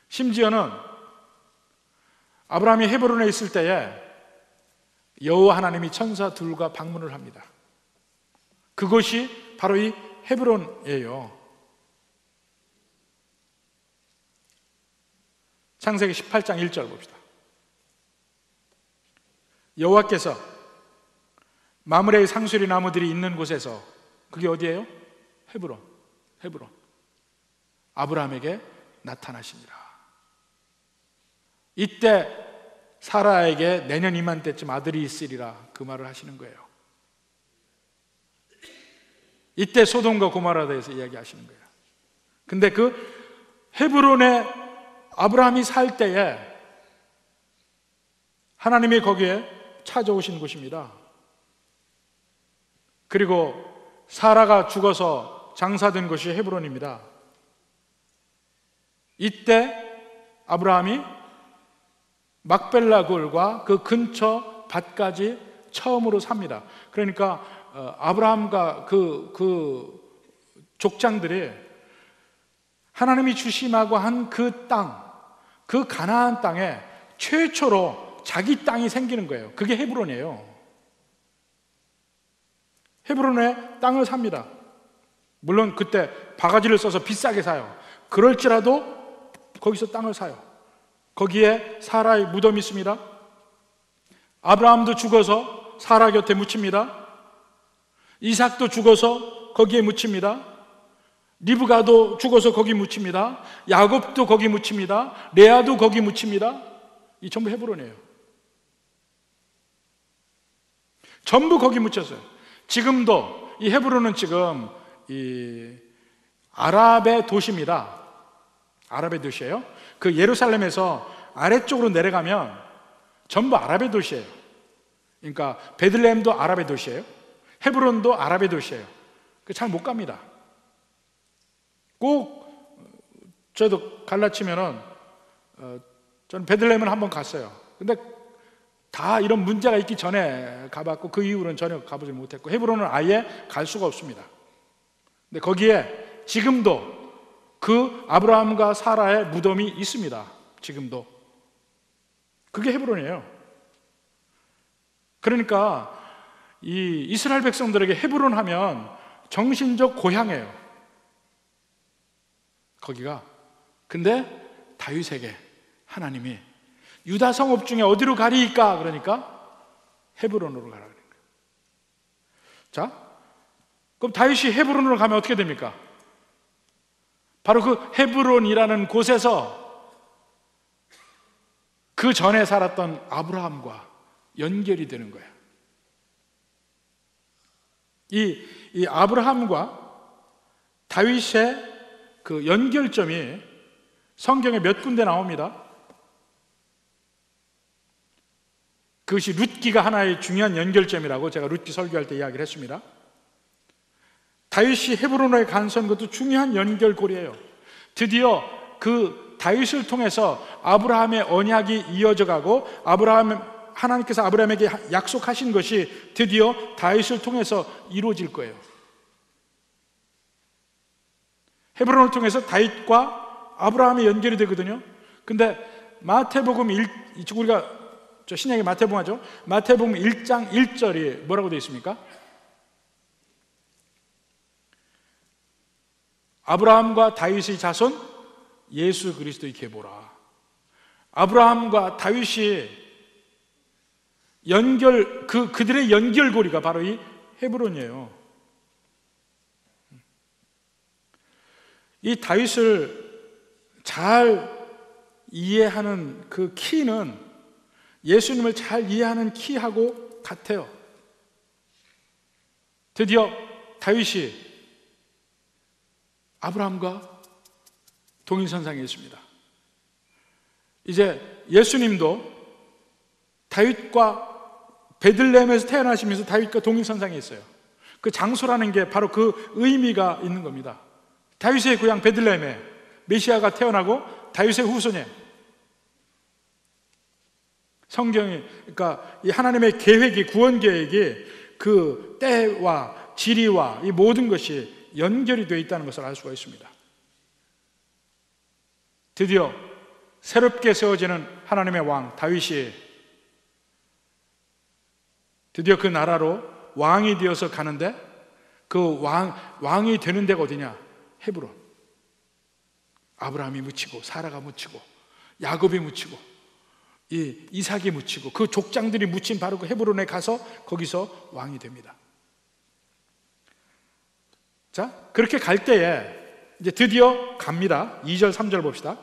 심지어는 아브라함이 헤브론에 있을 때에 여호와 하나님이 천사 둘과 방문을 합니다. 그것이 바로 이 헤브론이에요. 창세기 18장 1절 봅시다. 여호와께서 마므레의 상수리 나무들이 있는 곳에서, 그게 어디예요? 헤브론. 아브라함에게 나타나시니라. 이때 사라에게 내년 이맘때쯤 아들이 있으리라, 그 말을 하시는 거예요. 이때 소돔과 고모라에 대해서 이야기하시는 거예요. 근데 그 헤브론에 아브라함이 살 때에 하나님이 거기에 찾아오신 곳입니다. 그리고 사라가 죽어서 장사된 것이 헤브론입니다. 이때 아브라함이 막벨라 굴과 그 근처 밭까지 처음으로 삽니다. 그러니까 아브라함과 그 족장들이 하나님이 주심하고 한 그 땅, 그 가나안 땅에 최초로 자기 땅이 생기는 거예요. 그게 헤브론이에요. 헤브론에 땅을 삽니다. 물론 그때 바가지를 써서 비싸게 사요. 그럴지라도 거기서 땅을 사요. 거기에 사라의 무덤이 있습니다. 아브라함도 죽어서 사라 곁에 묻힙니다. 이삭도 죽어서 거기에 묻힙니다. 리브가도 죽어서 거기 묻힙니다. 야곱도 거기 묻힙니다. 레아도 거기 묻힙니다. 이 전부 헤브론이에요. 전부 거기 묻혔어요. 지금도 이 헤브론은 지금 이 아랍의 도시입니다. 아랍의 도시예요. 그 예루살렘에서 아래쪽으로 내려가면 전부 아랍의 도시예요. 그러니까 베들레헴도 아랍의 도시예요. 헤브론도 아랍의 도시예요. 잘 못 갑니다. 꼭 저도 갈라치면은 저는 베들레헴을 한번 갔어요. 근데 다 이런 문제가 있기 전에 가봤고 그 이후로는 전혀 가보지 못했고 헤브론은 아예 갈 수가 없습니다. 근데 거기에 지금도 그 아브라함과 사라의 무덤이 있습니다. 지금도. 그게 헤브론이에요. 그러니까 이 이스라엘 백성들에게 헤브론 하면 정신적 고향이에요. 거기가. 근데 다윗에게 하나님이 유다 성읍 중에 어디로 가리이까? 그러니까 헤브론으로 가라 그러는 거예요. 자, 그럼 다윗이 헤브론으로 가면 어떻게 됩니까? 바로 그 헤브론이라는 곳에서 그 전에 살았던 아브라함과 연결이 되는 거예요. 이 아브라함과 다윗의 그 연결점이 성경에 몇 군데 나옵니다. 그것이 룻기가 하나의 중요한 연결점이라고 제가 룻기 설교할 때 이야기를 했습니다. 다윗이 헤브론에 간 것도 중요한 연결고리예요. 드디어 그 다윗을 통해서 아브라함의 언약이 이어져 가고 하나님께서 아브라함에게 약속하신 것이 드디어 다윗을 통해서 이루어질 거예요. 헤브론을 통해서 다윗과 아브라함이 연결이 되거든요. 근데 마태복음 우리가 신약의 마태복음 하죠. 마태복음 1장 1절이 뭐라고 되어 있습니까? 아브라함과 다윗의 자손 예수 그리스도의 계보라. 아브라함과 다윗이 그들의 연결고리가 바로 이 헤브론이에요. 이 다윗을 잘 이해하는 그 키는 예수님을 잘 이해하는 키하고 같아요. 드디어 다윗이 아브라함과 동일선상에 있습니다. 이제 예수님도 다윗과 베들레헴에서 태어나시면서 다윗과 동일선상에 있어요. 그 장소라는 게 바로 그 의미가 있는 겁니다. 다윗의 고향 베들레헴에 메시아가 태어나고 다윗의 후손에 성경이, 그러니까 이 하나님의 계획이, 구원 계획이 그 때와 지리와 이 모든 것이 연결이 되어 있다는 것을 알 수가 있습니다. 드디어 새롭게 세워지는 하나님의 왕 다윗이 드디어 그 나라로 왕이 되어서 가는데 그 왕이 되는 데가 어디냐? 헤브론. 아브라함이 묻히고 사라가 묻히고 야곱이 묻히고 이삭이 묻히고 그 족장들이 묻힌 바로 그 헤브론에 가서 거기서 왕이 됩니다. 자, 그렇게 갈 때에 이제 드디어 갑니다. 2절 3절 봅시다.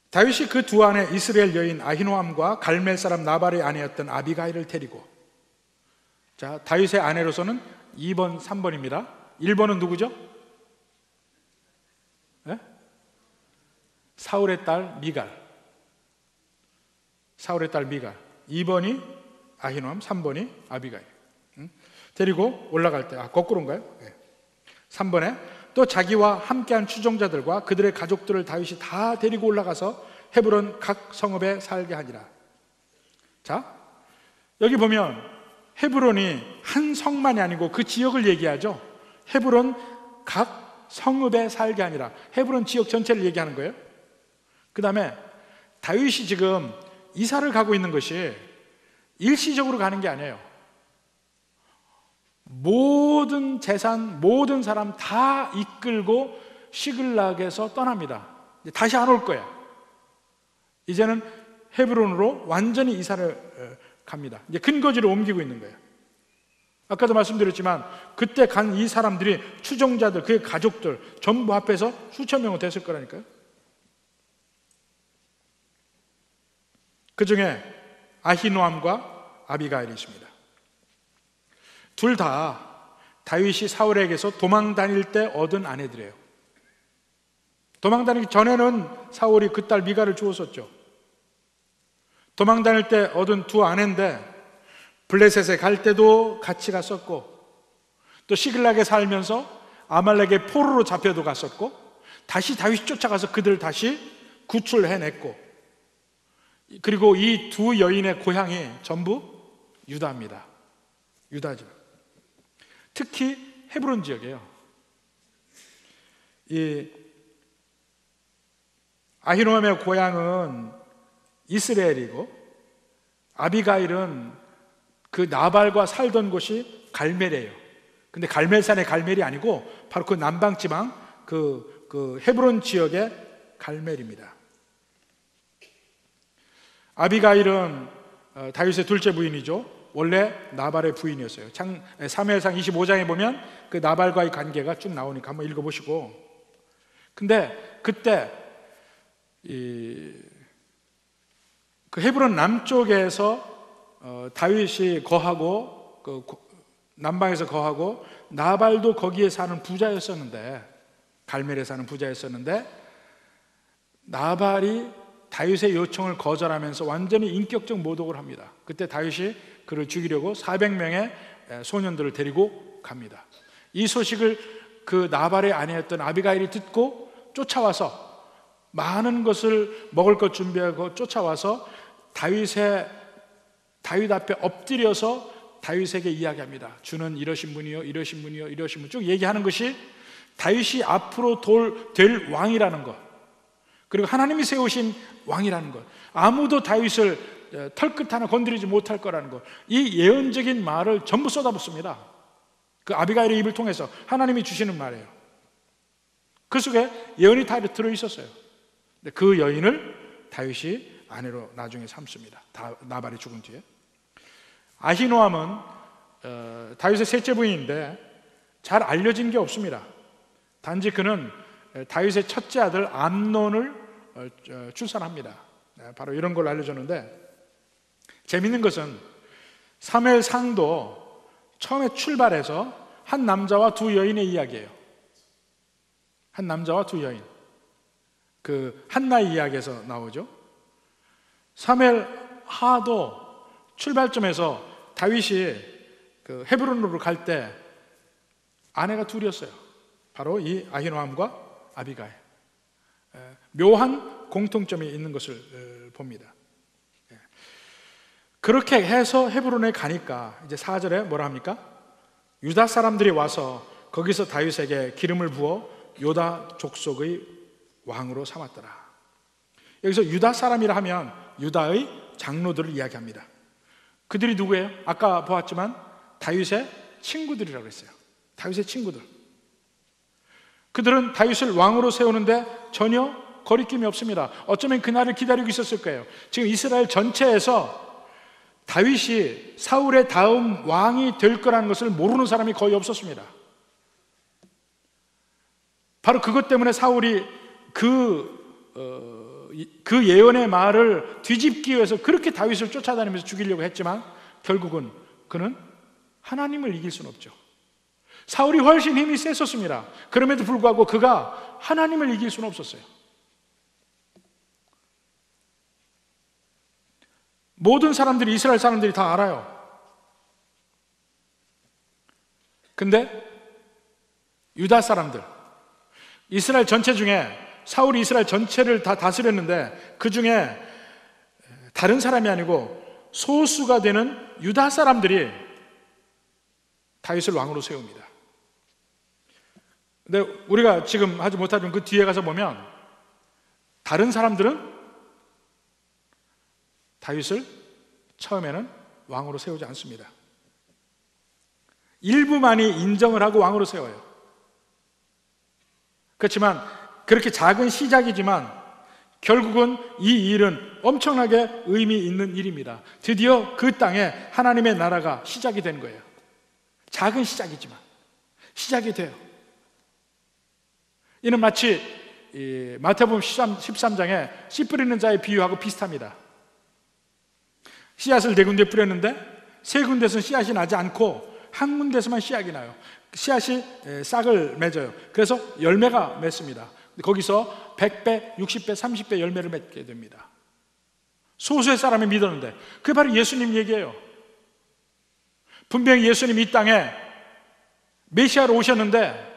다윗이 그 두 아내 이스라엘 여인 아히노암과 갈멜 사람 나발의 아내였던 아비가일을 데리고, 자, 다윗의 아내로서는 2번, 3번입니다. 1번은 누구죠? 네? 사울의 딸 미갈. 사울의 딸 미갈. 2번이 아히노암, 3번이 아비가일. 데리고 올라갈 때, 거꾸로인가요? 네. 3번에 또 자기와 함께한 추종자들과 그들의 가족들을 다윗이 다 데리고 올라가서 헤브론 각 성읍에 살게 하니라. 자, 여기 보면 헤브론이 한 성만이 아니고 그 지역을 얘기하죠. 헤브론 각 성읍에 살게 하니라. 헤브론 지역 전체를 얘기하는 거예요. 그 다음에 다윗이 지금 이사를 가고 있는 것이 일시적으로 가는 게 아니에요. 모든 재산, 모든 사람 다 이끌고 시글락에서 떠납니다. 다시 안 올 거야. 이제는 헤브론으로 완전히 이사를 갑니다. 이제 근거지를 옮기고 있는 거예요. 아까도 말씀드렸지만 그때 간 이 사람들이 추종자들, 그의 가족들 전부 합해서 수천 명은 됐을 거라니까요. 그 중에 아히노암과 아비가일이 있습니다. 둘 다 다윗이 사울에게서 도망 다닐 때 얻은 아내들이에요. 도망 다니기 전에는 사울이 그 딸 미갈을 주었었죠. 도망 다닐 때 얻은 두 아내인데 블레셋에 갈 때도 같이 갔었고, 또 시글락에 살면서 아말렉의 포로로 잡혀도 갔었고, 다시 다윗이 쫓아가서 그들을 다시 구출해냈고, 그리고 이 두 여인의 고향이 전부 유다입니다. 유다죠. 특히 헤브론 지역이에요. 이 아히노암의 고향은 이스라엘이고, 아비가일은 그 나발과 살던 곳이 갈멜이에요. 근데 갈멜산의 갈멜이 아니고 바로 그 남방지방 그 헤브론 지역의 갈멜입니다. 아비가일은 다윗의 둘째 부인이죠. 원래 나발의 부인이었어요. 사무엘상 25장에 보면 그 나발과의 관계가 쭉 나오니까 한번 읽어보시고. 근데 그때 그 헤브론 남쪽에서 다윗이 거하고 남방에서 거하고 나발도 거기에 사는 부자였었는데, 갈멜에 사는 부자였었는데, 나발이 다윗의 요청을 거절하면서 완전히 인격적 모독을 합니다. 그때 다윗이 그를 죽이려고 400명의 소년들을 데리고 갑니다. 이 소식을 그 나발의 아내였던 아비가일이 듣고 쫓아와서 많은 것을 먹을 것 준비하고 쫓아와서 다윗 앞에 엎드려서 다윗에게 이야기합니다. 주는 이러신 분이요, 이러신 분이요, 이러신 분 쭉 얘기하는 것이 다윗이 앞으로 될 왕이라는 것, 그리고 하나님이 세우신 왕이라는 것, 아무도 다윗을 털끝 하나 건드리지 못할 거라는 것, 이 예언적인 말을 전부 쏟아붓습니다. 그 아비가일의 입을 통해서 하나님이 주시는 말이에요. 그 속에 예언이 다 들어있었어요. 그 여인을 다윗이 아내로 나중에 삼습니다. 나발이 죽은 뒤에. 아히노암은 다윗의 셋째 부인인데 잘 알려진 게 없습니다. 단지 그는 다윗의 첫째 아들 암논을 출산합니다. 바로 이런 걸로 알려졌는데, 재밌는 것은 사무엘상도 처음에 출발해서 한 남자와 두 여인의 이야기예요. 한 남자와 두 여인, 그 한나의 이야기에서 나오죠. 사무엘하도 출발점에서 다윗이 그 헤브론으로 갈 때 아내가 둘이었어요. 바로 이 아히노암과 아비가일. 묘한 공통점이 있는 것을 봅니다. 그렇게 해서 헤브론에 가니까 이제 4절에 뭐라 합니까? 유다 사람들이 와서 거기서 다윗에게 기름을 부어 유다 족속의 왕으로 삼았더라. 여기서 유다 사람이라 하면 유다의 장로들을 이야기합니다. 그들이 누구예요? 아까 보았지만 다윗의 친구들이라고 했어요. 다윗의 친구들. 그들은 다윗을 왕으로 세우는데 전혀 거리낌이 없습니다. 어쩌면 그날을 기다리고 있었을 거예요. 지금 이스라엘 전체에서 다윗이 사울의 다음 왕이 될 거라는 것을 모르는 사람이 거의 없었습니다. 바로 그것 때문에 사울이 그 예언의 말을 뒤집기 위해서 그렇게 다윗을 쫓아다니면서 죽이려고 했지만 결국은 그는 하나님을 이길 수는 없죠. 사울이 훨씬 힘이 셌었습니다. 그럼에도 불구하고 그가 하나님을 이길 수는 없었어요. 모든 사람들이, 이스라엘 사람들이 다 알아요. 근데 유다 사람들, 이스라엘 전체 중에 사울이 이스라엘 전체를 다 다스렸는데 그 중에 다른 사람이 아니고 소수가 되는 유다 사람들이 다윗을 왕으로 세웁니다. 근데 우리가 지금 하지 못하지만 그 뒤에 가서 보면 다른 사람들은 다윗을 처음에는 왕으로 세우지 않습니다. 일부만이 인정을 하고 왕으로 세워요. 그렇지만 그렇게 작은 시작이지만 결국은 이 일은 엄청나게 의미 있는 일입니다. 드디어 그 땅에 하나님의 나라가 시작이 된 거예요. 작은 시작이지만 시작이 돼요. 이는 마치 마태복음 13장에 씨 뿌리는 자의 비유하고 비슷합니다. 씨앗을 4군데 뿌렸는데 3군데서는 씨앗이 나지 않고 한 군데서만 씨앗이 나요. 씨앗이 싹을 맺어요. 그래서 열매가 맺습니다. 거기서 100배, 60배, 30배 열매를 맺게 됩니다. 소수의 사람이 믿었는데 그게 바로 예수님 얘기예요. 분명히 예수님 이 땅에 메시아로 오셨는데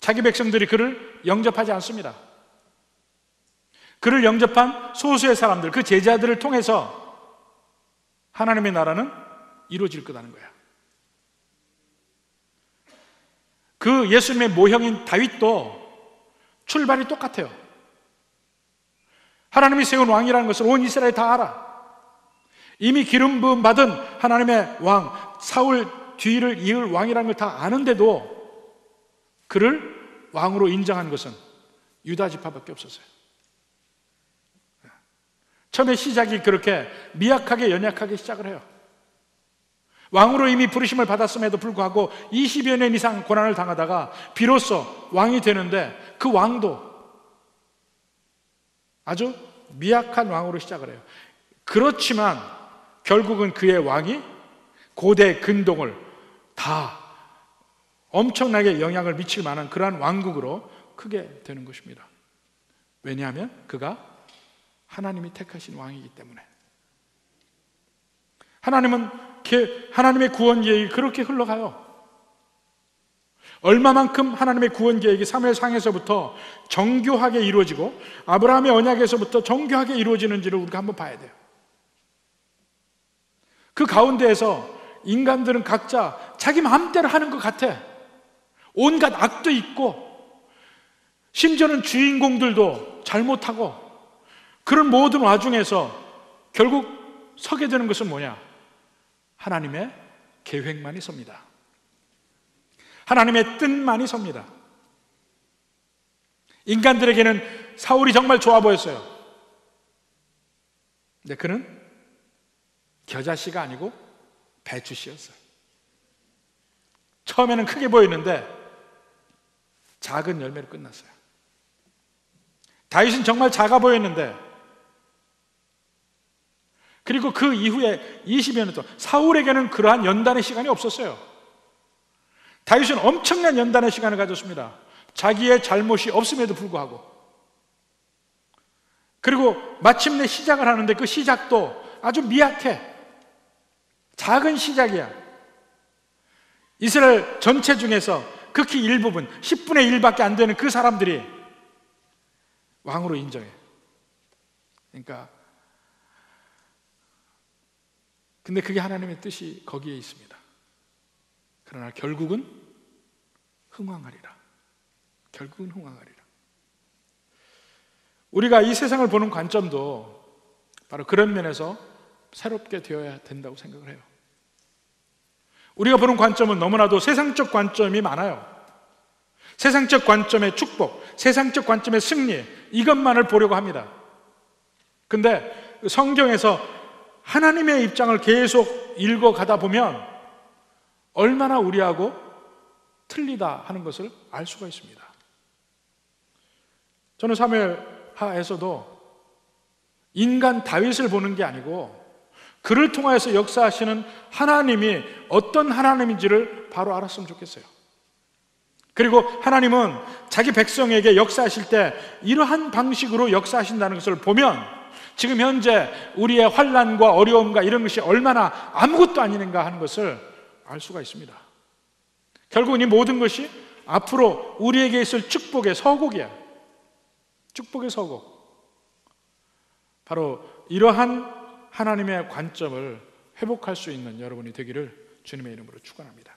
자기 백성들이 그를 영접하지 않습니다. 그를 영접한 소수의 사람들, 그 제자들을 통해서 하나님의 나라는 이루어질 거라는 거야. 그 예수님의 모형인 다윗도 출발이 똑같아요. 하나님이 세운 왕이라는 것을 온 이스라엘이 다 알아. 이미 기름 부음 받은 하나님의 왕, 사울 뒤를 이을 왕이라는 걸 다 아는데도 그를 왕으로 인정한 것은 유다 지파밖에 없었어요. 처음에 시작이 그렇게 미약하게 연약하게 시작을 해요. 왕으로 이미 부르심을 받았음에도 불구하고 20여 년 이상 고난을 당하다가 비로소 왕이 되는데 그 왕도 아주 미약한 왕으로 시작을 해요. 그렇지만 결국은 그의 왕이 고대 근동을 다 엄청나게 영향을 미칠 만한 그러한 왕국으로 크게 되는 것입니다. 왜냐하면 그가 하나님이 택하신 왕이기 때문에. 하나님의 구원 계획이 그렇게 흘러가요. 얼마만큼 하나님의 구원 계획이 사무엘상에서부터 정교하게 이루어지고 아브라함의 언약에서부터 정교하게 이루어지는지를 우리가 한번 봐야 돼요. 그 가운데에서 인간들은 각자 자기 마음대로 하는 것 같아. 온갖 악도 있고 심지어는 주인공들도 잘못하고, 그런 모든 와중에서 결국 서게 되는 것은 뭐냐? 하나님의 계획만이 섭니다. 하나님의 뜻만이 섭니다. 인간들에게는 사울이 정말 좋아 보였어요. 근데 그는 겨자씨가 아니고 배추씨였어요. 처음에는 크게 보이는데 작은 열매로 끝났어요. 다윗은 정말 작아 보였는데, 그리고 그 이후에 20여 년 동안 사울에게는 그러한 연단의 시간이 없었어요. 다윗은 엄청난 연단의 시간을 가졌습니다. 자기의 잘못이 없음에도 불구하고. 그리고 마침내 시작을 하는데 그 시작도 아주 미약해. 작은 시작이야. 이스라엘 전체 중에서 극히 일부분, 10분의 1밖에 안 되는 그 사람들이 왕으로 인정해. 그러니까 근데 그게 하나님의 뜻이 거기에 있습니다. 그러나 결국은 흥왕하리라. 결국은 흥왕하리라. 우리가 이 세상을 보는 관점도 바로 그런 면에서 새롭게 되어야 된다고 생각을 해요. 우리가 보는 관점은 너무나도 세상적 관점이 많아요. 세상적 관점의 축복, 세상적 관점의 승리, 이것만을 보려고 합니다. 근데 성경에서 하나님의 입장을 계속 읽어가다 보면 얼마나 우리하고 틀리다 하는 것을 알 수가 있습니다. 저는 사무엘하에서도 인간 다윗을 보는 게 아니고 그를 통하여서 역사하시는 하나님이 어떤 하나님인지를 바로 알았으면 좋겠어요. 그리고 하나님은 자기 백성에게 역사하실 때 이러한 방식으로 역사하신다는 것을 보면 지금 현재 우리의 환난과 어려움과 이런 것이 얼마나 아무것도 아닌가 하는 것을 알 수가 있습니다. 결국은 이 모든 것이 앞으로 우리에게 있을 축복의 서곡이야. 축복의 서곡. 바로 이러한 하나님의 관점을 회복할 수 있는 여러분이 되기를 주님의 이름으로 축원합니다.